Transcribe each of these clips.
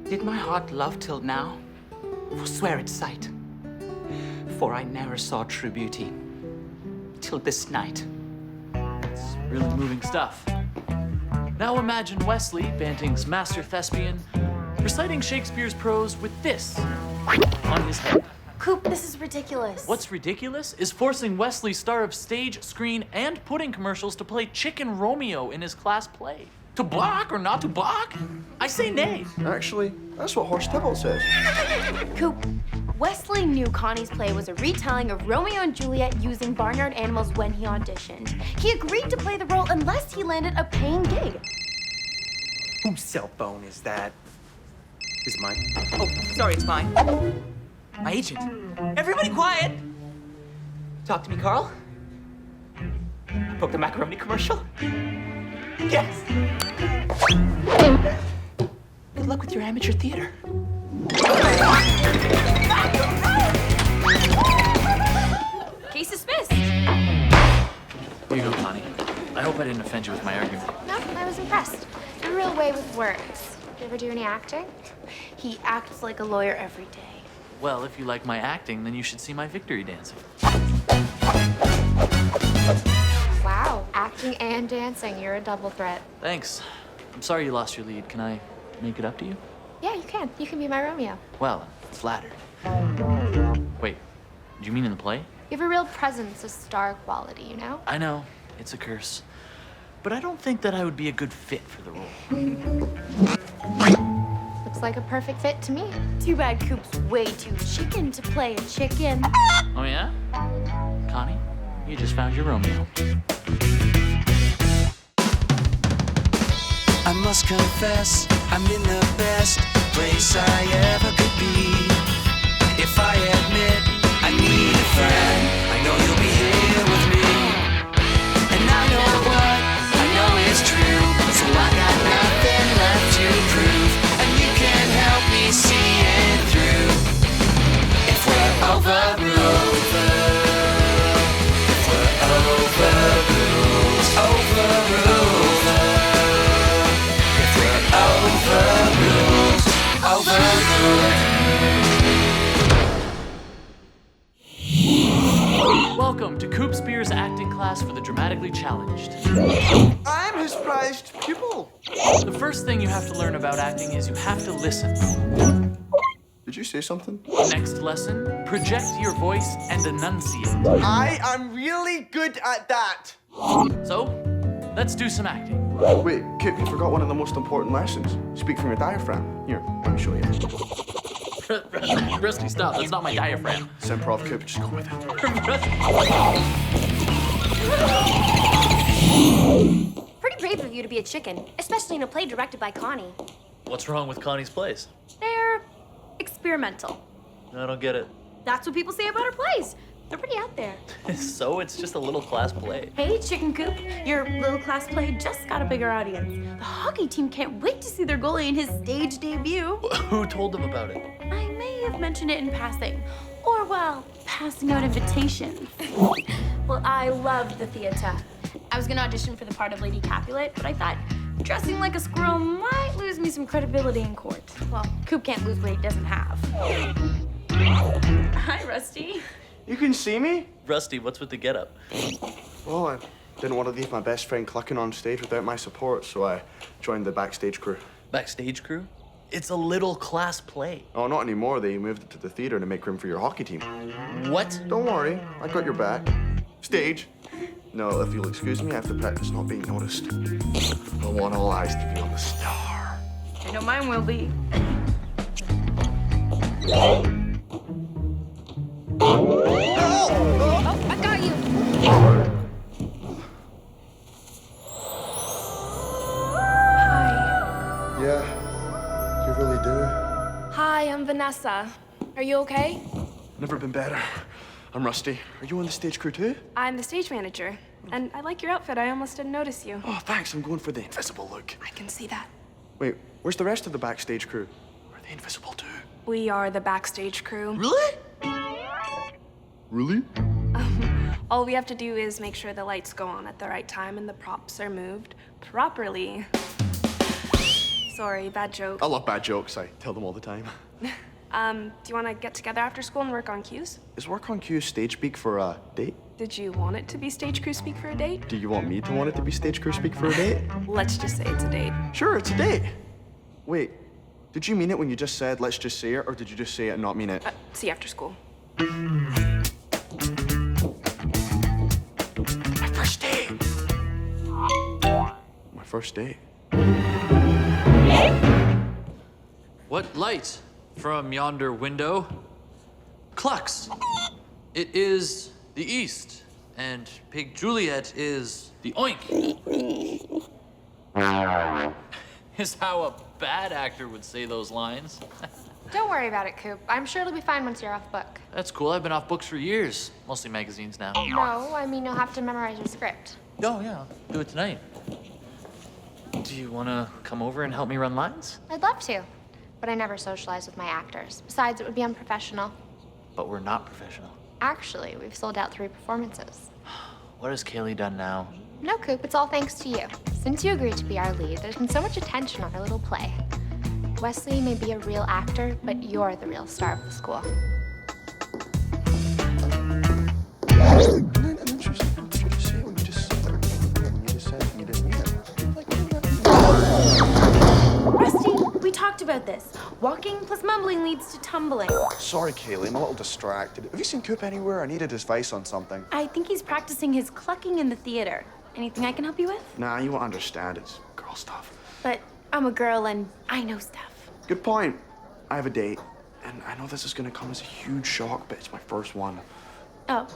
Did my heart love till now? Forswear its sight. For I never saw true beauty till this night. It's really moving stuff. Now imagine Wesley, Banting's master thespian, reciting Shakespeare's prose with this on his head. Coop, this is ridiculous. What's ridiculous is forcing Wesley, star of stage, screen, and pudding commercials, to play Chicken Romeo in his class play. To balk or not to balk? I say nay. Actually, that's what Horse Tybalt says. Coop, Wesley knew Connie's play was a retelling of Romeo and Juliet using barnyard animals when he auditioned. He agreed to play the role unless he landed a paying gig. Whose cell phone is that? Is it mine? Oh, sorry, it's mine. My agent. Everybody quiet! Talk to me, Carl. Book the macaroni commercial? Yes! Good luck with your amateur theater. Case dismissed. Here you go, Connie. I hope I didn't offend you with my argument. No, I was impressed. You're a real way with words. Do you ever do any acting? He acts like a lawyer every day. Well, if you like my acting, then you should see my victory dancing. Wow, acting and dancing. You're a double threat. Thanks. I'm sorry you lost your lead. Can I make it up to you? Yeah, you can. You can be my Romeo. Well, I'm flattered. Wait, do you mean in the play? You have a real presence, a star quality, you know? I know, it's a curse. But I don't think that I would be a good fit for the role. Looks like a perfect fit to me. Too bad Coop's way too chicken to play a chicken. Oh yeah? Connie, you just found your Romeo. I must confess, I'm in the best place I ever could be. If I admit I need a friend, I know you'll be here with me. And I know what I know is true, so I got nothing left to prove. And you can help me see it through. If we're overruled, if we're overruled, overruled. Overruled, overruled. Welcome to Coop Spears' acting class for the dramatically challenged. I'm his prized pupil. The first thing you have to learn about acting is you have to listen. Did you say something? Next lesson, project your voice and enunciate. I am really good at that. So, let's do some acting. Wait, Coop, you forgot one of the most important lessons. Speak from your diaphragm. Here, let me show you. Rusty, stop. That's not my diaphragm. It's improv, Coop. Just go with it. Pretty brave of you to be a chicken, especially in a play directed by Connie. What's wrong with Connie's plays? They're experimental. I don't get it. That's what people say about her plays. They're pretty out there. So it's just a little class play. Hey, Chicken Coop, your little class play just got a bigger audience. The hockey team can't wait to see their goalie in his stage debut. Who told them about it? I may have mentioned it in passing, or while passing out invitations. Well, I loved the theater. I was gonna audition for the part of Lady Capulet, but I thought dressing like a squirrel might lose me some credibility in court. Well, Coop can't lose what he doesn't have. Hi, Rusty. You can see me? Rusty, what's with the getup? Well, I didn't want to leave my best friend clucking on stage without my support, so I joined the backstage crew. Backstage crew? It's a little class play. Oh, not anymore. They moved it to the theater to make room for your hockey team. What? Don't worry, I got your back. Stage. No, if you'll excuse me, I have to practice not being noticed. I want all eyes to be on the star. I know mine will be. Oh, I got you. Hi. Yeah, you really do. Hi, I'm Vanessa. Are you okay? Never been better. I'm Rusty. Are you on the stage crew too? I'm the stage manager. And I like your outfit. I almost didn't notice you. Oh, thanks. I'm going for the invisible look. I can see that. Wait, where's the rest of the backstage crew? Are they invisible too? We are the backstage crew. Really? Really? All we have to do is make sure the lights go on at the right time and the props are moved properly. Sorry, bad joke. I love bad jokes. I tell them all the time. Do you want to get together after school and work on cues? Is work on cue stage speak for a date? Did you want it to be stage crew speak for a date? Do you want me to want it to be stage crew speak for a date? Let's just say it's a date. Sure, it's a date. Wait, did you mean it when you just said, let's just say it, or did you just say it and not mean it? See you after school. My first date. My first date. What light from yonder window? Clucks. It is the east, and Pig Juliet is the oink. Is how a bad actor would say those lines. Don't worry about it, Coop. I'm sure it'll be fine once you're off book. That's cool. I've been off books for years, mostly magazines now. No, I mean you'll have to memorize your script. Oh, yeah, I'll do it tonight. Do you want to come over and help me run lines? I'd love to, but I never socialize with my actors. Besides, it would be unprofessional. But we're not professional. Actually, we've sold out 3 performances. What has Kaylee done now? No, Coop, it's all thanks to you. Since you agreed to be our lead, there's been so much attention on our little play. Wesley may be a real actor, but you're the real star of the school. Rusty, we talked about this. Walking plus mumbling leads to tumbling. Sorry, Kaylee, I'm a little distracted. Have you seen Coop anywhere? I needed his advice on something. I think he's practicing his clucking in the theater. Anything I can help you with? Nah, you won't understand. It's girl stuff. But I'm a girl and I know stuff. Good point. I have a date, and I know this is gonna come as a huge shock, but it's my first one. Oh.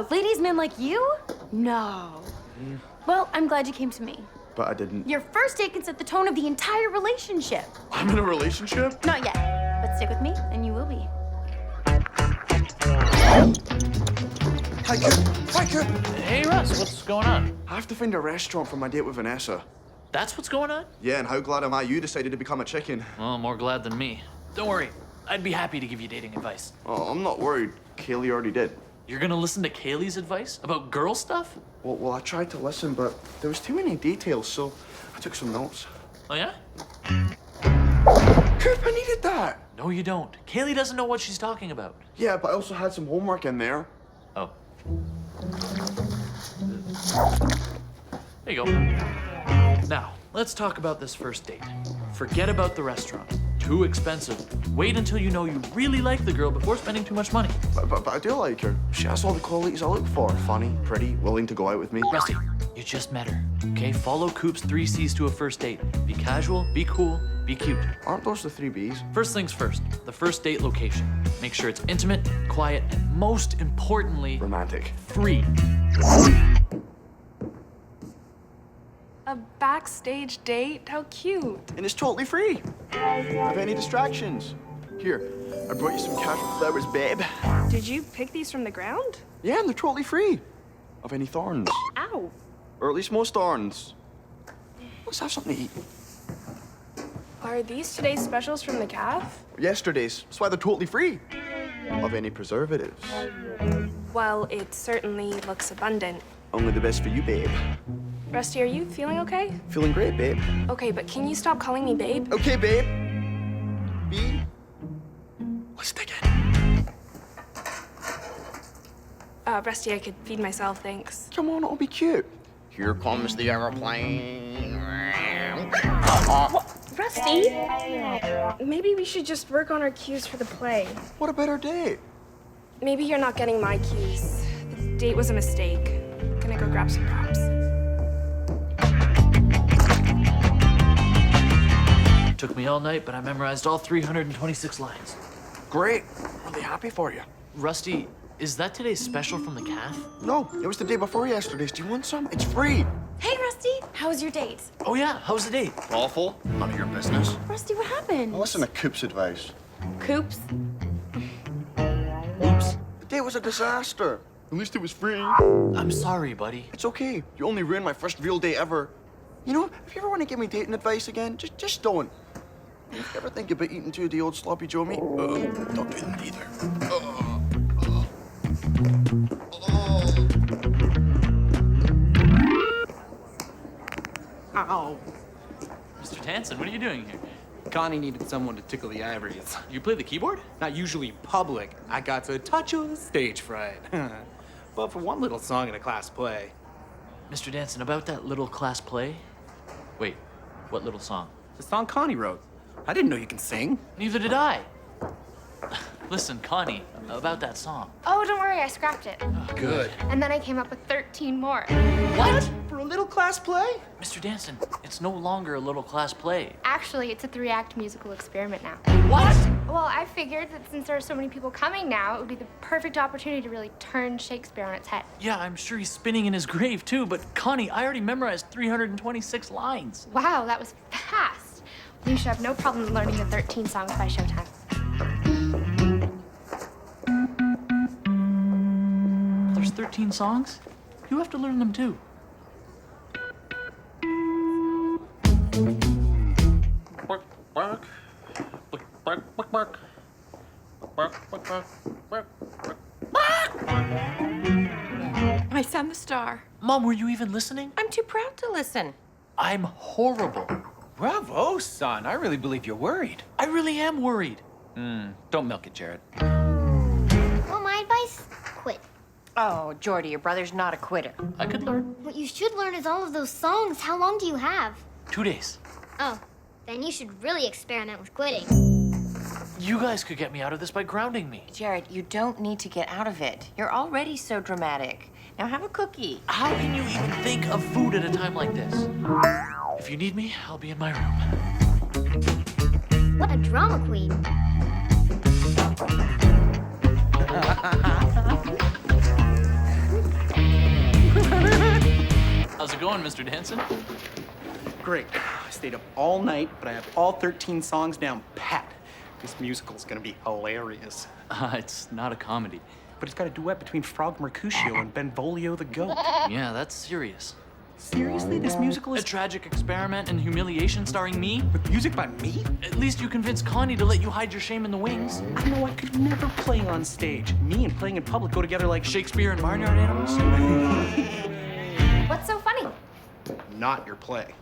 Ladies' man like you? No. Well, I'm glad you came to me. But I didn't. Your first date can set the tone of the entire relationship. I'm in a relationship? Not yet, but stick with me and you will be. Hi, Coop. Hi, Coop. Hey, Russ, what's going on? I have to find a restaurant for my date with Vanessa. That's what's going on? Yeah, and how glad am I you decided to become a chicken? Well, more glad than me. Don't worry, I'd be happy to give you dating advice. Oh, I'm not worried. Kaylee already did. You're gonna listen to Kaylee's advice about girl stuff? Well, I tried to listen, but there was too many details, so I took some notes. Oh, yeah? Coop, I needed that. No, you don't. Kaylee doesn't know what she's talking about. Yeah, but I also had some homework in there. Oh. There you go. Now, let's talk about this first date. Forget about the restaurant. Too expensive. Wait until you know you really like the girl before spending too much money. But I do like her. She has all the qualities I look for. Funny, pretty, willing to go out with me. Rusty, you just met her. Okay, follow Coop's 3 C's to a first date. Be casual, be cool, be cute. Aren't those the 3 B's? First things first, the first date location. Make sure it's intimate, quiet, and most importantly, Romantic. free. A backstage date? How cute. And it's totally free. Have any distractions? Here, I brought you some casual flowers, babe. Did you pick these from the ground? Yeah, and they're totally free. Of any thorns. Ow. Or at least most thorns. Let's have something to eat. Are these today's specials from the calf? Yesterday's. That's why they're totally free. Of any preservatives. Well, it certainly looks abundant. Only the best for you, babe. Rusty, are you feeling okay? Feeling great, babe. Okay, but can you stop calling me babe? Okay, babe. B. Let's dig in. Rusty, I could feed myself, thanks. Come on, it'll be cute. Here comes the aeroplane. Rusty? Maybe we should just work on our cues for the play. What about our date? Maybe you're not getting my cues. The date was a mistake. Gonna go grab some props. Took me all night, but I memorized all 326 lines. Great. Really happy for you. Rusty, is that today's special from the calf? No, it was the day before yesterday's. Do you want some? It's free. Hey, Rusty, how was your date? Oh yeah, how's the date? Awful. None of your business. Rusty, what happened? Listen to Coop's advice. Coops? Oops. The date was a disaster. At least it was free. I'm sorry, buddy. It's okay. You only ruined my first real date ever. You know, if you ever want to give me dating advice again, just don't. If you ever think about eating 2 of the old sloppy Joe meat, don't do that either. Ow. Mr. Hanson, what are you doing here? Connie needed someone to tickle the ivories. You play the keyboard? Not usually in public. I got a touch of stage fright. But for one little song in a class play. Mr. Danson, about that little class play? Wait, what little song? The song Connie wrote. I didn't know you can sing. Neither did I. Listen, Connie, about that song. Oh, don't worry, I scrapped it. Good. And then I came up with 13 more. What? For a little class play? Mr. Danson, it's no longer a little class play. Actually, it's a 3-act musical experiment now. What? Well, I figured that since there are so many people coming now, it would be the perfect opportunity to really turn Shakespeare on its head. Yeah, I'm sure he's spinning in his grave too, but Connie, I already memorized 326 lines. Wow, that was fast. You should have no problem learning the 13 songs by showtime. There's 13 songs? You have to learn them too. My son, the star. Mom, were you even listening? I'm too proud to listen. I'm horrible. Bravo, son. I really believe you're worried. I really am worried. Don't milk it, Jared. Well, my advice, quit. Oh, Jordy, your brother's not a quitter. I could learn. What you should learn is all of those songs. How long do you have? 2 days. Oh, then you should really experiment with quitting. You guys could get me out of this by grounding me. Jared, you don't need to get out of it. You're already so dramatic. Now have a cookie. How can you even think of food at a time like this? If you need me, I'll be in my room. What a drama queen. How's it going, Mr. Danson? Great. I stayed up all night, but I have all 13 songs down pat. This musical's gonna be hilarious. It's not a comedy. But it's got a duet between Frog Mercutio and Benvolio the goat. Yeah, that's serious. Seriously, this musical A is tragic experiment in humiliation starring me? with music by me? At least you convinced Connie to let you hide your shame in the wings. I know I could never play on stage. Me and playing in public go together like Shakespeare and barnyard animals? What's so funny? Not your play.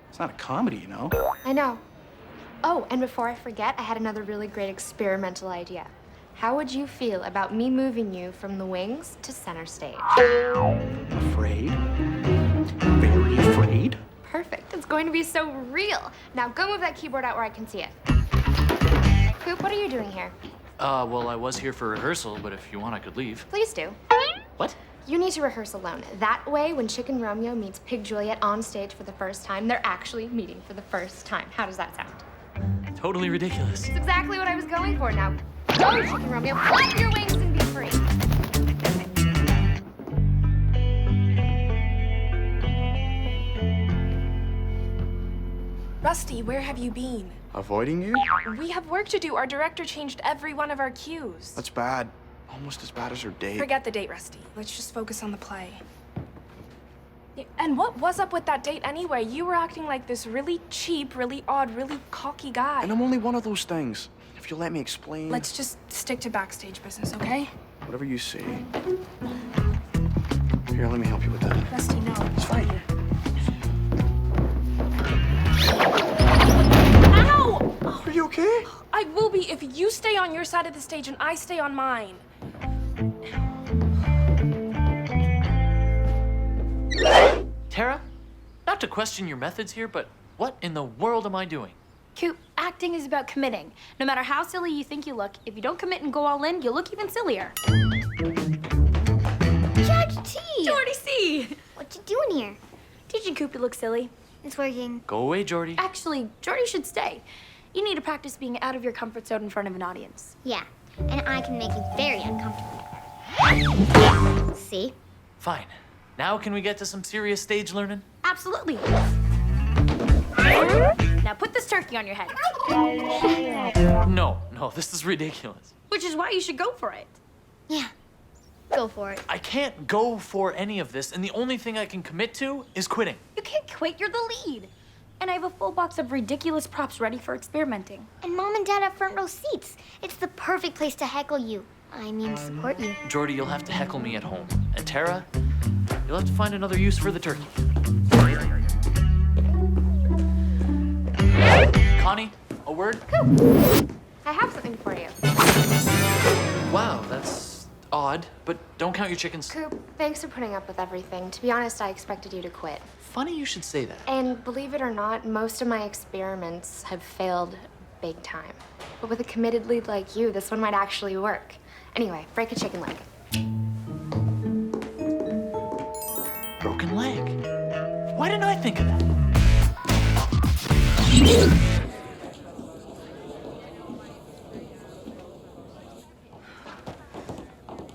It's not a comedy, you know? I know. Oh, and before I forget, I had another really great experimental idea. How would you feel about me moving you from the wings to center stage? Afraid? Very afraid? Perfect. It's going to be so real. Now go move that keyboard out where I can see it. Coop, what are you doing here? Well, I was here for rehearsal, but if you want, I could leave. Please do. What? You need to rehearse alone. That way, when Chicken Romeo meets Pig Juliet on stage for the first time, they're actually meeting for the first time. How does that sound? Totally ridiculous. That's exactly what I was going for. Now, go, Chicken Romeo. Flap your wings and be free. Rusty, where have you been? Avoiding you? We have work to do. Our director changed every one of our cues. That's bad. Almost as bad as her date. Forget the date, Rusty. Let's just focus on the play. And what was up with that date anyway? You were acting like this really cheap, really odd, really cocky guy. And I'm only one of those things. If you'll let me explain. Let's just stick to backstage business, okay? Whatever you say. Here, let me help you with that. Rusty, no. It's fine. Ow! Are you okay? I will be if you stay on your side of the stage and I stay on mine. Tara, not to question your methods here, but what in the world am I doing? Coop, acting is about committing. No matter how silly you think you look, if you don't commit and go all in, you'll look even sillier. Judge T! Jordy C! What you doing here? Teaching Coop to look silly. It's working. Go away, Jordy. Actually, Jordy should stay. You need to practice being out of your comfort zone in front of an audience. Yeah, and I can make you very uncomfortable. See? Fine. Now can we get to some serious stage learning? Absolutely. Now put this turkey on your head. No, this is ridiculous. Which is why you should go for it. Yeah, go for it. I can't go for any of this, and the only thing I can commit to is quitting. You can't quit, you're the lead. And I have a full box of ridiculous props ready for experimenting. And Mom and Dad have front row seats. It's the perfect place to heckle you. I mean, support you. Jordy, you'll have to heckle me at home. And Tara, you'll have to find another use for the turkey. Connie, a word? Coop, I have something for you. Wow, that's odd, but don't count your chickens. Coop, thanks for putting up with everything. To be honest, I expected you to quit. Funny you should say that. And believe it or not, most of my experiments have failed big time. But with a committed lead like you, this one might actually work. Anyway, break a chicken leg. Broken leg. Why didn't I think of that?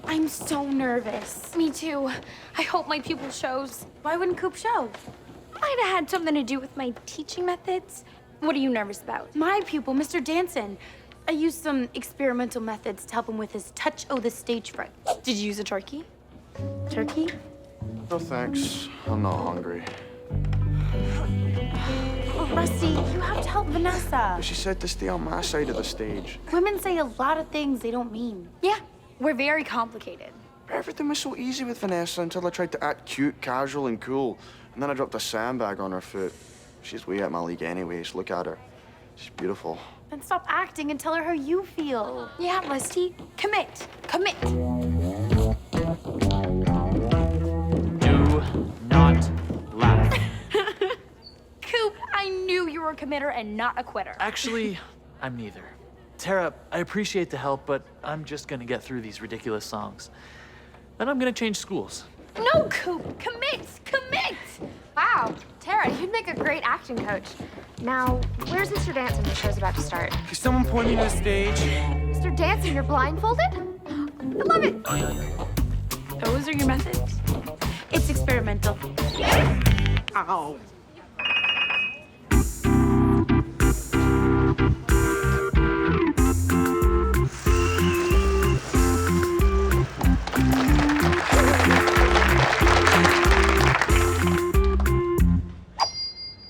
I'm so nervous. Me too. I hope my pupil shows. Why wouldn't Coop show? Might have had something to do with my teaching methods. What are you nervous about? My pupil, Mr. Danson. I used some experimental methods to help him with his touch o' the stage fright. Did you use a turkey? Turkey? No thanks. I'm not hungry. Oh, Rusty, you have to help Vanessa. But she said to stay on my side of the stage. Women say a lot of things they don't mean. Yeah, we're very complicated. Everything was so easy with Vanessa until I tried to act cute, casual, and cool. And then I dropped a sandbag on her foot. She's way out my league anyways. Look at her. She's beautiful. Then stop acting and tell her how you feel. Yeah, Rusty, commit. Commit. Do not laugh. Coop, I knew you were a committer and not a quitter. Actually, I'm neither. Tara, I appreciate the help, but I'm just gonna get through these ridiculous songs. Then I'm gonna change schools. No, Coop, commit, commit. Wow, Tara, you'd make a great acting coach. Now, where's Mr. Danson? The show's about to start. Is someone pointing to the stage? Mr. Danson, you're blindfolded? I love it. Those are your methods? It's experimental. Ow.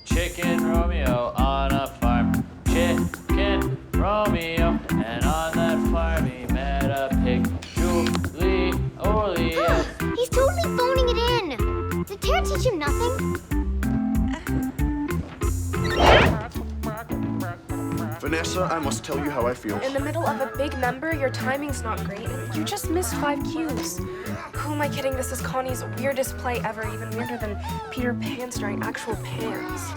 Chicken Romeo on a farm. Chicken Romeo. And on that farm he met a pig. Julie Orleans. He's totally phoning it in. Did Tara teach him nothing? Vanessa, I must tell you how I feel. In the middle of a big number, your timing's not great, and you just missed 5 cues. Who am I kidding? This is Connie's weirdest play ever, even weirder than Peter Pan starring actual pans.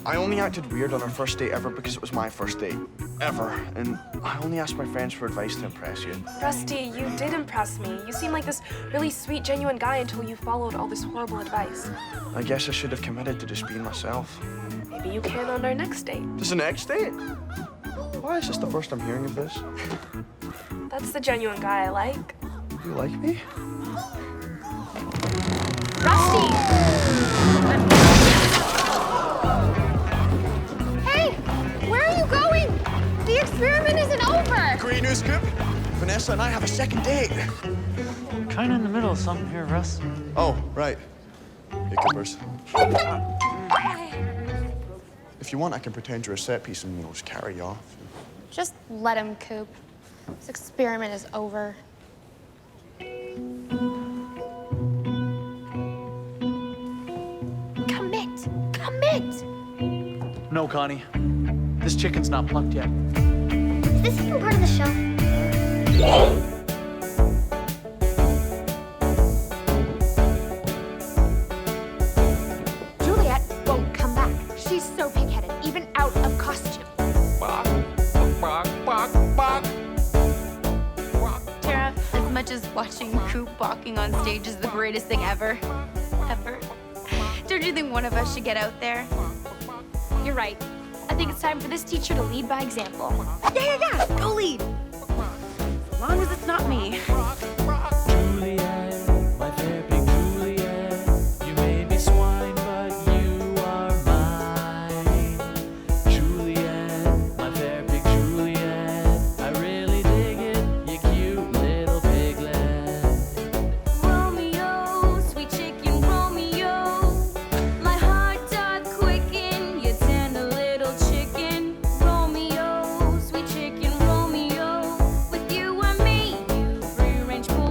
I only acted weird on our first date ever because it was my first date. Ever. And I only asked my friends for advice to impress you. Rusty, you did impress me. You seem like this really sweet, genuine guy until you followed all this horrible advice. I guess I should have committed to just being myself. Maybe you can on our next date. This is the next date? Why is this the first I'm hearing of this? That's the genuine guy I like. You like me? Rusty! Hey, where are you going? The experiment isn't over. Great news, Coop. Vanessa and I have a second date. Kinda in the middle of something here, Russ. Oh, right. Hey, Coopers. If you want, I can pretend you're a set piece and just carry you off. Just let him, Coop. This experiment is over. Commit! Commit! No, Connie. This chicken's not plucked yet. Is this even part of the show? Juliet won't come back. She's so pig-headed, even out of costume. Tara, as much as watching Coop walking on stage is the greatest thing ever, don't you think one of us should get out there? You're right. I think it's time for this teacher to lead by example. Yeah, go lead. As long as it's not me. Juliet, my fair pig Juliet, you may be swine, but you are mine. Juliet, my fair pig Juliet, I really dig it, you cute little piglet. Romeo, sweet chicken Romeo, my heart doth quicken, you tender little chicken. Romeo, sweet chicken Romeo, with you and me, you free range pool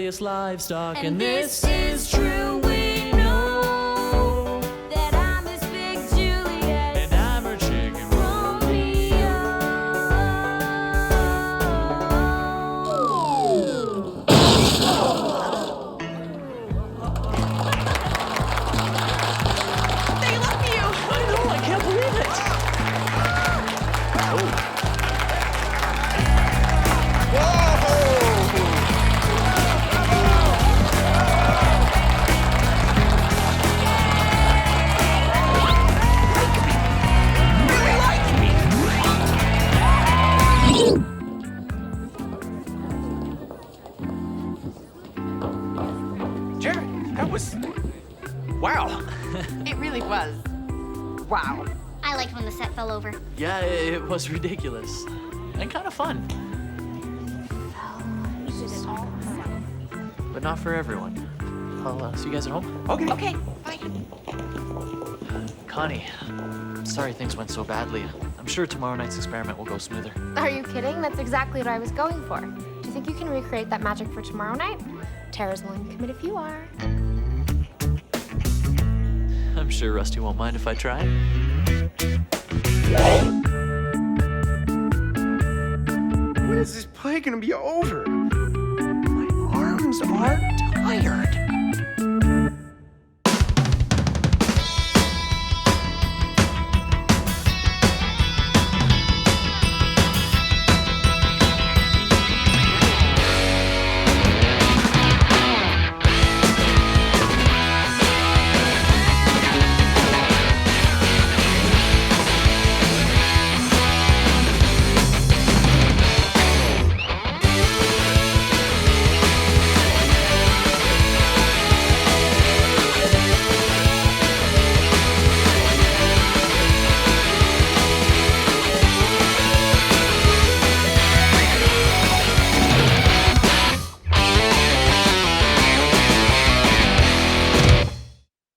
silliest livestock. And this is true, we know That I'm this big Juliet. and I'm her chicken They love you! I know, I can't believe it. Jared, that was. Wow. It really was. Wow. I liked when the set fell over. Yeah, it was ridiculous and kind of fun, but not for everyone. I'll see you guys at home. Okay. Okay, bye. Connie, sorry things went so badly. I'm sure tomorrow night's experiment will go smoother. Are you kidding? That's exactly what I was going for. Do you think you can recreate that magic for tomorrow night? Tara's willing to commit if you are. I'm sure Rusty won't mind if I try. When is this play gonna be over? My arms are tired.